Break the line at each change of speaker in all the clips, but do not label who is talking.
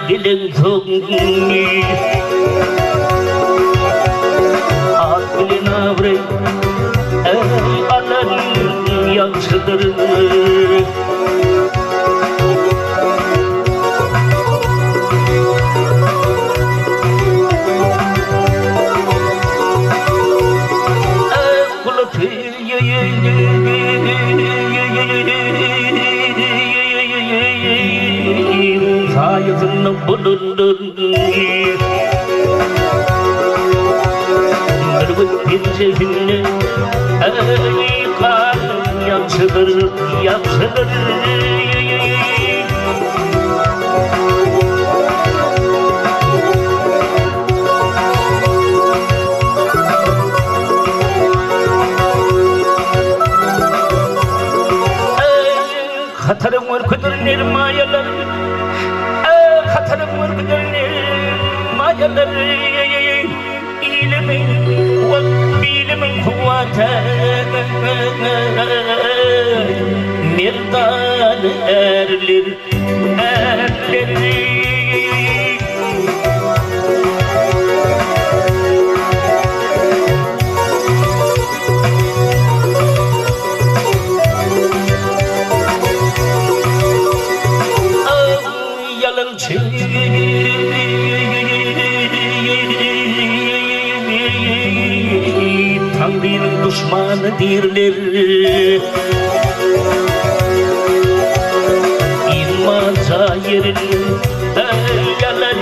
dilin songi Aklın avrey alan Ýagşydyr Hayatını bulundun Mürvüt pencerine Eykan Ýagşydyr Ýagşydyr Hatarım var kudur mayalar Hatarım var kudur mayalar İlimin ve bilimin kuvveti Merdan erler Tanrı'nın düşmanı dirler İnmaca yerin yalan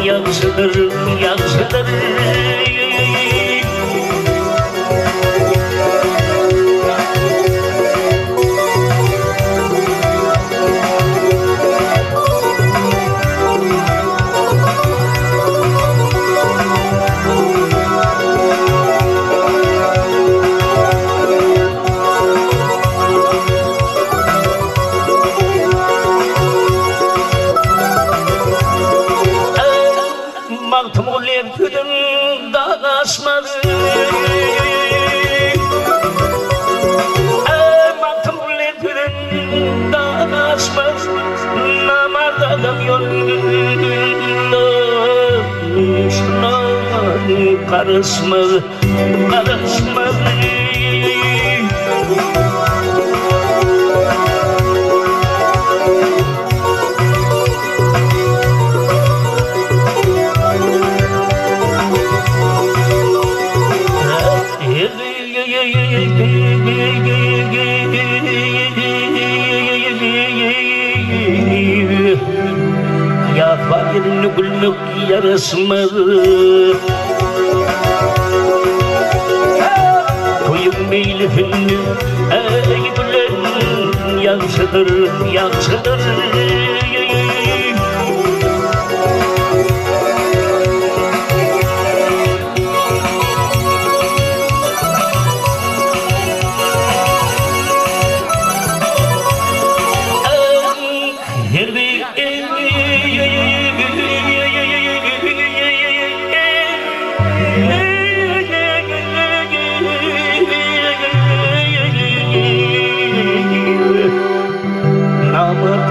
Ýagşydyr Ýagşydyr Namazadam yolunda Şuna karışma Yapayını gülmek yarasmadı Koyun meylifini ey gülen Ýagşydyr Ýagşydyr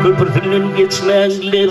Köprüsünden geçmezler